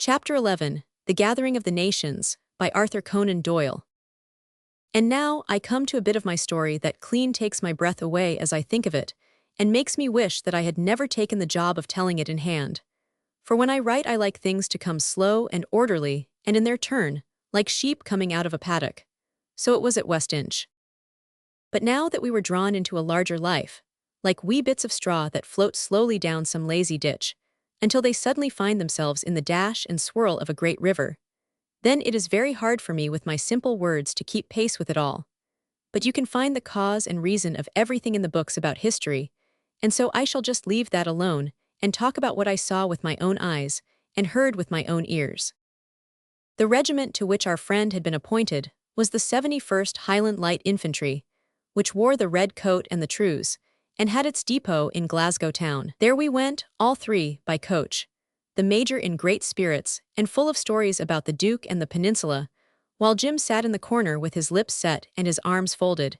Chapter 11, The Gathering of the Nations, by Arthur Conan Doyle. And now I come to a bit of my story that clean takes my breath away as I think of it, and makes me wish that I had never taken the job of telling it in hand. For when I write, I like things to come slow and orderly, and in their turn, like sheep coming out of a paddock. So it was at West Inch. But now that we were drawn into a larger life, like wee bits of straw that float slowly down some lazy ditch, until they suddenly find themselves in the dash and swirl of a great river, then it is very hard for me with my simple words to keep pace with it all. But you can find the cause and reason of everything in the books about history, and so I shall just leave that alone and talk about what I saw with my own eyes and heard with my own ears. The regiment to which our friend had been appointed was the 71st Highland Light Infantry, which wore the red coat and the trews, and had its depot in Glasgow town. There we went, all three, by coach, the major in great spirits and full of stories about the Duke and the peninsula, while Jim sat in the corner with his lips set and his arms folded,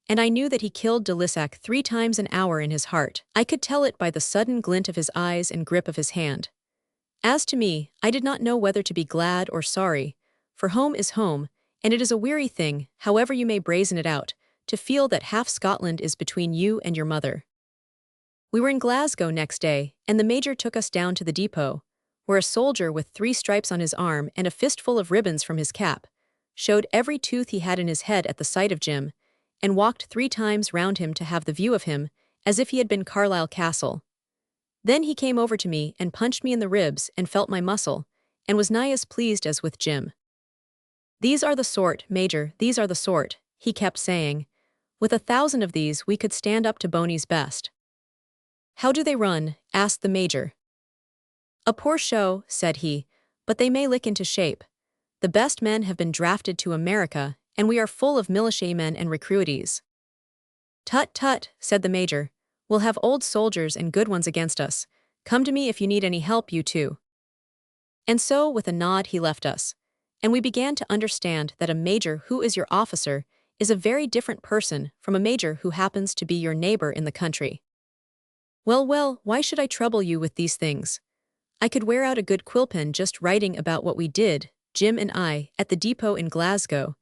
and I knew that he killed de Lissac 3 times an hour in his heart. I could tell it by the sudden glint of his eyes and grip of his hand. As to me, I did not know whether to be glad or sorry, for home is home, and it is a weary thing, however you may brazen it out, to feel that half Scotland is between you and your mother. We were in Glasgow next day, and the major took us down to the depot, where a soldier with 3 stripes on his arm and a fistful of ribbons from his cap showed every tooth he had in his head at the sight of Jim, and walked 3 times round him to have the view of him, as if he had been Carlisle Castle. Then he came over to me and punched me in the ribs and felt my muscle, and was nigh as pleased as with Jim. "These are the sort, Major, these are the sort," he kept saying. "With 1,000 of these we could stand up to Boney's best." "How do they run?" asked the major. "A poor show," said he, "but they may lick into shape. The best men have been drafted to America, and we are full of militiamen and recruities." "Tut, tut," said the major. "We'll have old soldiers and good ones against us. Come to me if you need any help, you two." And so, with a nod, he left us, and we began to understand that a major who is your officer is a very different person from a major who happens to be your neighbor in the country. Well, well, why should I trouble you with these things? I could wear out a good quillpen just writing about what we did, Jim and I, at the depot in Glasgow,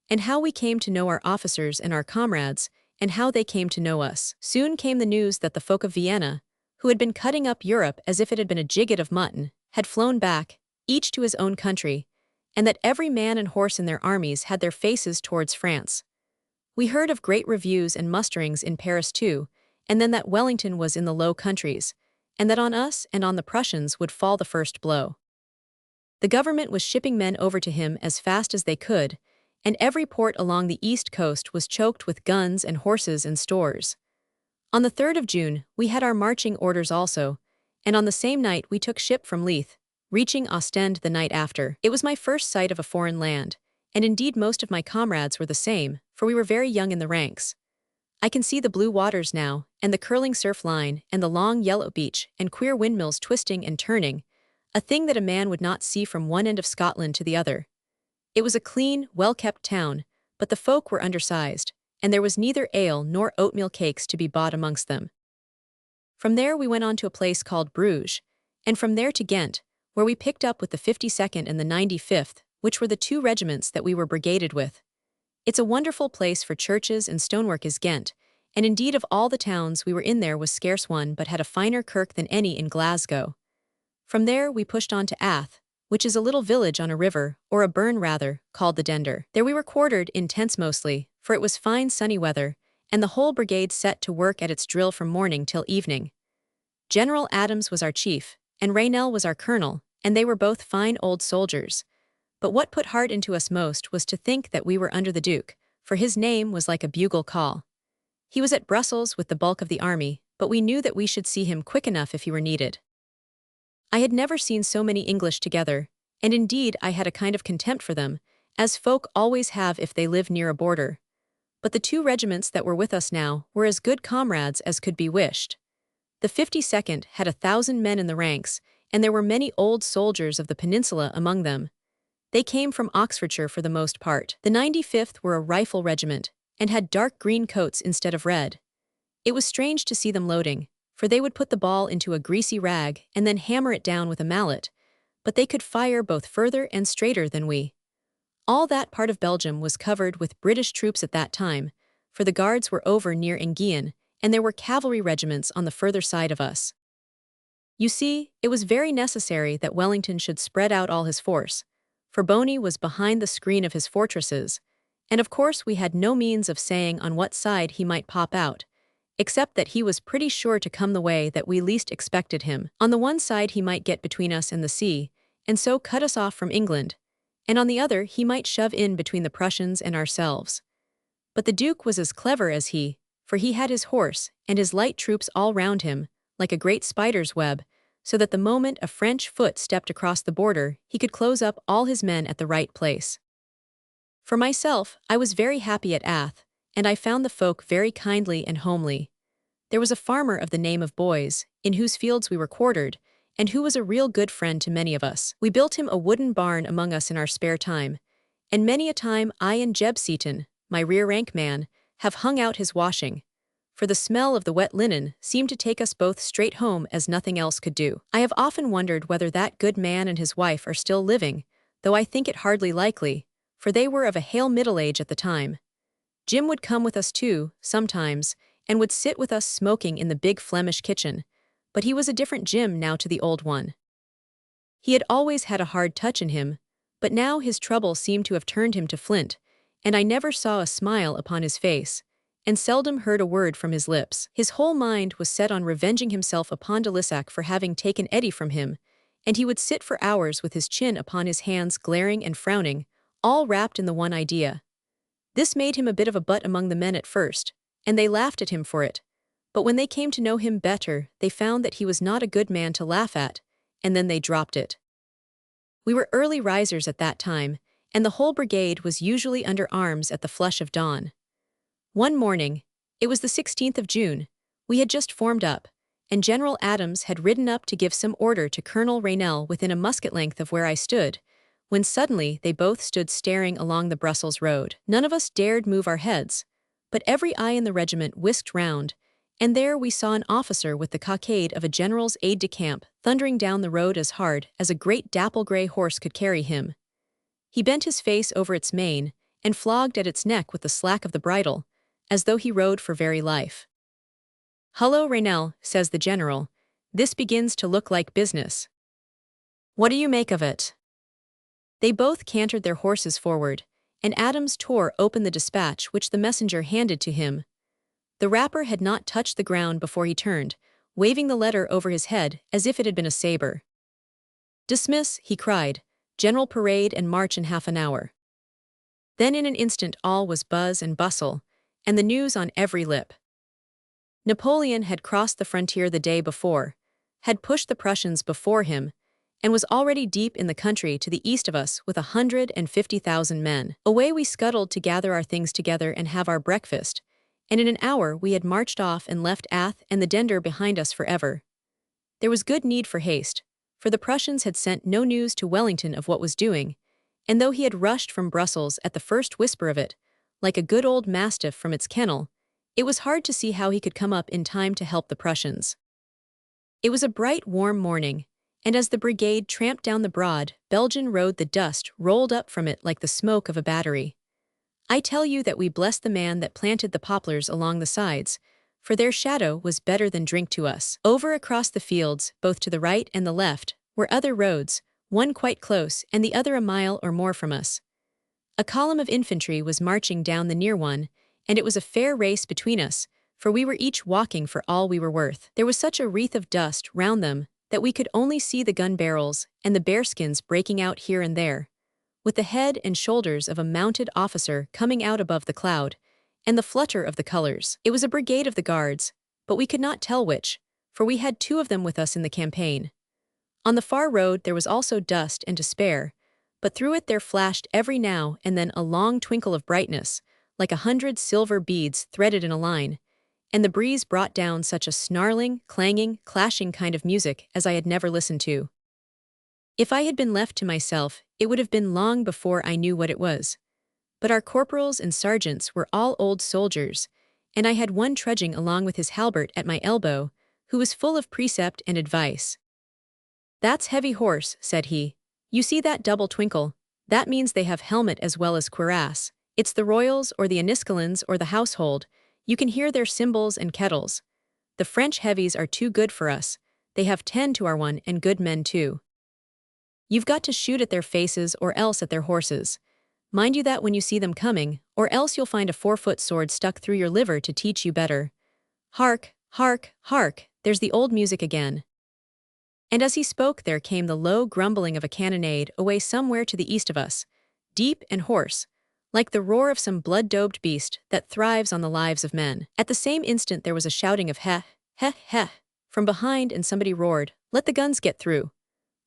and how we came to know our officers and our comrades, and how they came to know us. Soon came the news that the folk of Vienna, who had been cutting up Europe as if it had been a jigget of mutton, had flown back, each to his own country, and that every man and horse in their armies had their faces towards France. We heard of great reviews and musterings in Paris too, and then that Wellington was in the Low Countries, and that on us and on the Prussians would fall the first blow. The government was shipping men over to him as fast as they could, and every port along the east coast was choked with guns and horses and stores. On the 3rd of June, we had our marching orders also, and on the same night we took ship from Leith, reaching Ostend the night after. It was my first sight of a foreign land, and indeed most of my comrades were the same, for we were very young in the ranks. I can see the blue waters now, and the curling surf line, and the long yellow beach, and queer windmills twisting and turning, a thing that a man would not see from one end of Scotland to the other. It was a clean, well-kept town, but the folk were undersized, and there was neither ale nor oatmeal cakes to be bought amongst them. From there we went on to a place called Bruges, and from there to Ghent, where we picked up with the 52nd and the 95th, which were the 2 regiments that we were brigaded with. It's a wonderful place for churches and stonework is Ghent, and indeed of all the towns we were in there was scarce one but had a finer kirk than any in Glasgow. From there we pushed on to Ath, which is a little village on a river, or a burn rather, called the Dender. There we were quartered in tents mostly, for it was fine sunny weather, and the whole brigade set to work at its drill from morning till evening. General Adams was our chief, and Raynell was our colonel, and they were both fine old soldiers. But what put heart into us most was to think that we were under the Duke, for his name was like a bugle call. He was at Brussels with the bulk of the army, but we knew that we should see him quick enough if he were needed. I had never seen so many English together, and indeed I had a kind of contempt for them, as folk always have if they live near a border. But the 2 regiments that were with us now were as good comrades as could be wished. The 52nd had 1,000 men in the ranks, and there were many old soldiers of the peninsula among them. They came from Oxfordshire for the most part. The 95th were a rifle regiment, and had dark green coats instead of red. It was strange to see them loading, for they would put the ball into a greasy rag and then hammer it down with a mallet, but they could fire both further and straighter than we. All that part of Belgium was covered with British troops at that time, for the guards were over near Enghien, and there were cavalry regiments on the further side of us. You see, it was very necessary that Wellington should spread out all his force, for Boney was behind the screen of his fortresses, and of course we had no means of saying on what side he might pop out, except that he was pretty sure to come the way that we least expected him. On the one side he might get between us and the sea, and so cut us off from England, and on the other he might shove in between the Prussians and ourselves. But the Duke was as clever as he, for he had his horse and his light troops all round him, like a great spider's web, so that the moment a French foot stepped across the border, he could close up all his men at the right place. For myself, I was very happy at Ath, and I found the folk very kindly and homely. There was a farmer of the name of Boys, in whose fields we were quartered, and who was a real good friend to many of us. We built him a wooden barn among us in our spare time, and many a time I and Jeb Seaton, my rear-rank man, have hung out his washing, for the smell of the wet linen seemed to take us both straight home as nothing else could do. I have often wondered whether that good man and his wife are still living, though I think it hardly likely, for they were of a hale middle age at the time. Jim would come with us too, sometimes, and would sit with us smoking in the big Flemish kitchen, but he was a different Jim now to the old one. He had always had a hard touch in him, but now his trouble seemed to have turned him to flint, and I never saw a smile upon his face, and seldom heard a word from his lips. His whole mind was set on revenging himself upon de Lissac for having taken Eddie from him, and he would sit for hours with his chin upon his hands glaring and frowning, all wrapped in the one idea. This made him a bit of a butt among the men at first, and they laughed at him for it, but when they came to know him better, they found that he was not a good man to laugh at, and then they dropped it. We were early risers at that time, and the whole brigade was usually under arms at the flush of dawn. One morning, it was the 16th of June, we had just formed up, and General Adams had ridden up to give some order to Colonel Raynell within a musket length of where I stood, when suddenly they both stood staring along the Brussels road. None of us dared move our heads, but every eye in the regiment whisked round, and there we saw an officer with the cockade of a general's aide-de-camp thundering down the road as hard as a great dapple-gray horse could carry him. He bent his face over its mane and flogged at its neck with the slack of the bridle, as though he rode for very life. "Hullo, Raynell," says the general, "this begins to look like business. What do you make of it?" They both cantered their horses forward, and Adams tore open the dispatch which the messenger handed to him. The wrapper had not touched the ground before he turned, waving the letter over his head as if it had been a saber. "Dismiss," he cried, "general parade and march in half an hour." Then in an instant all was buzz and bustle, and the news on every lip. Napoleon had crossed the frontier the day before, had pushed the Prussians before him, and was already deep in the country to the east of us with 150,000 men. Away we scuttled to gather our things together and have our breakfast, and in an hour we had marched off and left Ath and the Dender behind us forever. There was good need for haste, for the Prussians had sent no news to Wellington of what was doing, and though he had rushed from Brussels at the first whisper of it, like a good old mastiff from its kennel, it was hard to see how he could come up in time to help the Prussians. It was a bright, warm morning, and as the brigade tramped down the broad Belgian road the dust rolled up from it like the smoke of a battery. I tell you that we blessed the man that planted the poplars along the sides, for their shadow was better than drink to us. Over across the fields, both to the right and the left, were other roads, one quite close and the other a mile or more from us. A column of infantry was marching down the near one, and it was a fair race between us, for we were each walking for all we were worth. There was such a wreath of dust round them that we could only see the gun barrels and the bearskins breaking out here and there, with the head and shoulders of a mounted officer coming out above the cloud, and the flutter of the colors. It was a brigade of the Guards, but we could not tell which, for we had two of them with us in the campaign. On the far road there was also dust and despair, but through it there flashed every now and then a long twinkle of brightness, like 100 silver beads threaded in a line, and the breeze brought down such a snarling, clanging, clashing kind of music as I had never listened to. If I had been left to myself, it would have been long before I knew what it was. But our corporals and sergeants were all old soldiers, and I had one trudging along with his halbert at my elbow, who was full of precept and advice. "That's heavy horse," said he, You see that double twinkle? That means they have helmet as well as cuirass. It's the royals or the Enniskillans or the household. You can hear their cymbals and kettles. The French heavies are too good for us. They have 10 to our 1 and good men too. You've got to shoot at their faces or else at their horses. Mind you that when you see them coming, or else you'll find a 4-foot sword stuck through your liver to teach you better. Hark, hark, hark, there's the old music again. And as he spoke there came the low grumbling of a cannonade away somewhere to the east of us, deep and hoarse, like the roar of some blood-daubed beast that thrives on the lives of men. At the same instant there was a shouting of heh, heh, heh, from behind, and somebody roared, "Let the guns get through."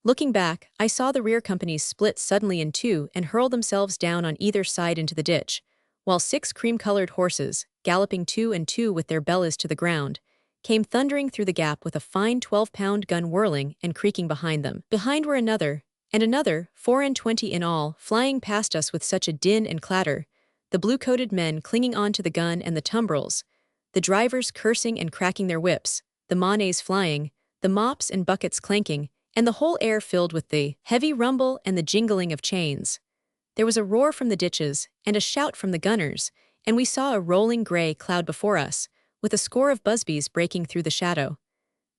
Looking back, I saw the rear companies split suddenly in two and hurl themselves down on either side into the ditch, while 6 cream-colored horses, galloping 2 and 2 with their bellies to the ground, came thundering through the gap with a fine 12-pound gun whirling and creaking behind them. Behind were another, and another, 4 and 20 in all, flying past us with such a din and clatter, the blue-coated men clinging on to the gun and the tumbrils, the drivers cursing and cracking their whips, the manets flying, the mops and buckets clanking, and the whole air filled with the heavy rumble and the jingling of chains. There was a roar from the ditches, and a shout from the gunners, and we saw a rolling gray cloud before us, with a score of busbies breaking through the shadow.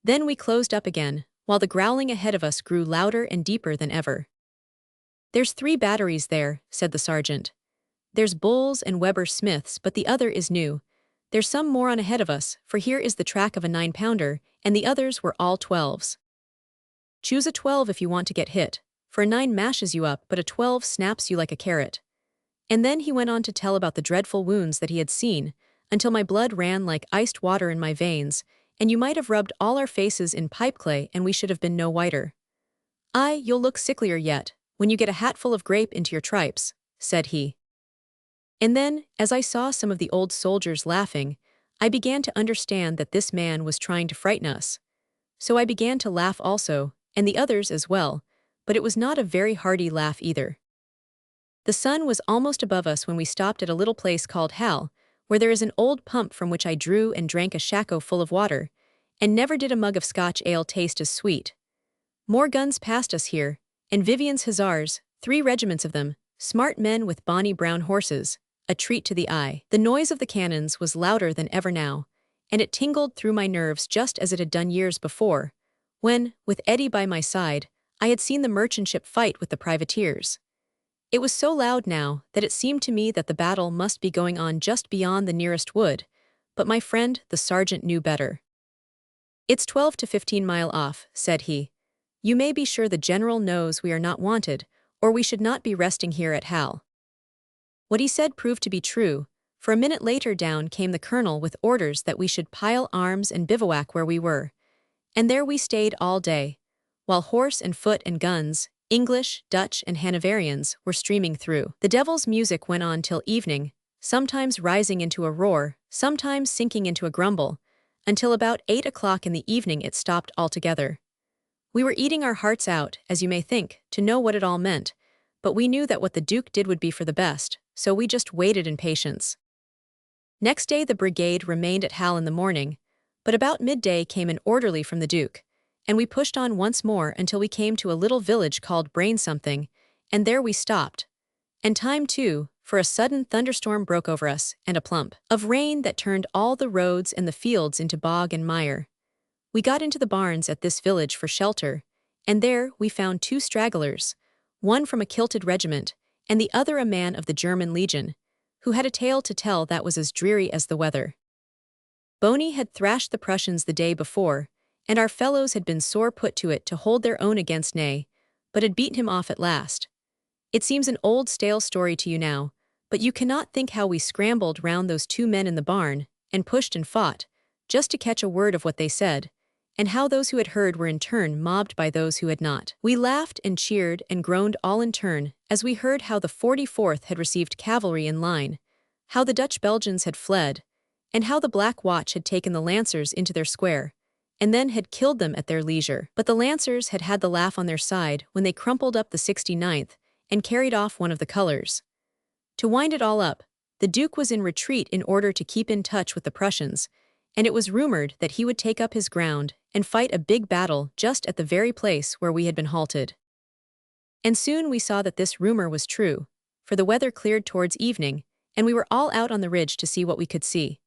Then we closed up again, while the growling ahead of us grew louder and deeper than ever. "There's 3 batteries there," said the sergeant. "There's Bull's and Weber Smith's, but the other is new. There's some more on ahead of us, for here is the track of a 9-pounder, and the others were all 12s. Choose a 12 if you want to get hit, for a 9 mashes you up but a 12 snaps you like a carrot." And then he went on to tell about the dreadful wounds that he had seen, until my blood ran like iced water in my veins, and you might have rubbed all our faces in pipe clay and we should have been no whiter. "Aye, you'll look sicklier yet, when you get a hatful of grape into your tripes," said he. And then, as I saw some of the old soldiers laughing, I began to understand that this man was trying to frighten us. So I began to laugh also, and the others as well, but it was not a very hearty laugh either. The sun was almost above us when we stopped at a little place called Hal, where there is an old pump from which I drew and drank a shako full of water, and never did a mug of Scotch ale taste as sweet. More guns passed us here, and Vivian's hussars, 3 regiments of them, smart men with bonny brown horses, a treat to the eye. The noise of the cannons was louder than ever now, and it tingled through my nerves just as it had done years before, when, with Eddie by my side, I had seen the merchant ship fight with the privateers. It was so loud now that it seemed to me that the battle must be going on just beyond the nearest wood, but my friend, the sergeant, knew better. "It's 12 to 15 miles off," said he. "You may be sure the general knows we are not wanted, or we should not be resting here at Hal." What he said proved to be true, for a minute later down came the colonel with orders that we should pile arms and bivouac where we were. And there we stayed all day, while horse and foot and guns, English, Dutch, and Hanoverians, were streaming through. The devil's music went on till evening, sometimes rising into a roar, sometimes sinking into a grumble, until about 8 o'clock in the evening it stopped altogether. We were eating our hearts out, as you may think, to know what it all meant, but we knew that what the Duke did would be for the best, so we just waited in patience. Next day the brigade remained at Hal in the morning, but about midday came an orderly from the Duke, and we pushed on once more until we came to a little village called Brain something, and there we stopped. And time too, for a sudden thunderstorm broke over us, and a plump of rain that turned all the roads and the fields into bog and mire. We got into the barns at this village for shelter, and there we found 2 stragglers, one from a kilted regiment, and the other a man of the German Legion, who had a tale to tell that was as dreary as the weather. Boney had thrashed the Prussians the day before, and our fellows had been sore put to it to hold their own against Ney, but had beaten him off at last. It seems an old stale story to you now, but you cannot think how we scrambled round those 2 men in the barn, and pushed and fought, just to catch a word of what they said, and how those who had heard were in turn mobbed by those who had not. We laughed and cheered and groaned all in turn, as we heard how the 44th had received cavalry in line, how the Dutch Belgians had fled, and how the Black Watch had taken the Lancers into their square, and then had killed them at their leisure. But the Lancers had had the laugh on their side when they crumpled up the 69th and carried off one of the colors. To wind it all up, the Duke was in retreat in order to keep in touch with the Prussians, and it was rumored that he would take up his ground and fight a big battle just at the very place where we had been halted. And soon we saw that this rumor was true, for the weather cleared towards evening, and we were all out on the ridge to see what we could see.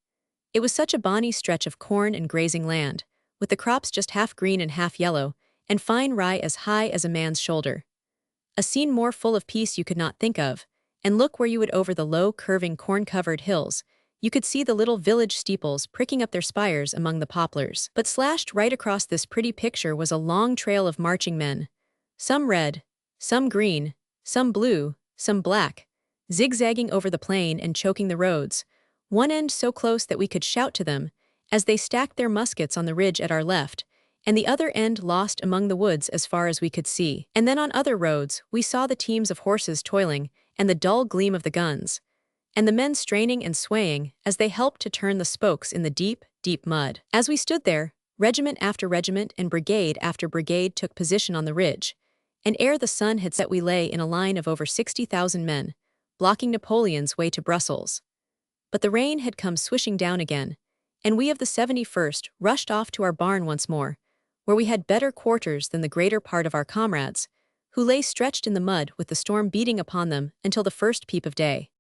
It was such a bonny stretch of corn and grazing land, with the crops just half green and half yellow, and fine rye as high as a man's shoulder. A scene more full of peace you could not think of, and look where you would over the low, curving, corn-covered hills, you could see the little village steeples pricking up their spires among the poplars. But slashed right across this pretty picture was a long trail of marching men, some red, some green, some blue, some black, zigzagging over the plain and choking the roads, one end so close that we could shout to them, as they stacked their muskets on the ridge at our left, and the other end lost among the woods as far as we could see. And then on other roads, we saw the teams of horses toiling, and the dull gleam of the guns, and the men straining and swaying as they helped to turn the spokes in the deep, deep mud. As we stood there, regiment after regiment and brigade after brigade took position on the ridge, and ere the sun had set we lay in a line of over 60,000 men, blocking Napoleon's way to Brussels. But the rain had come swishing down again, and we of the 71st rushed off to our barn once more, where we had better quarters than the greater part of our comrades, who lay stretched in the mud with the storm beating upon them until the first peep of day.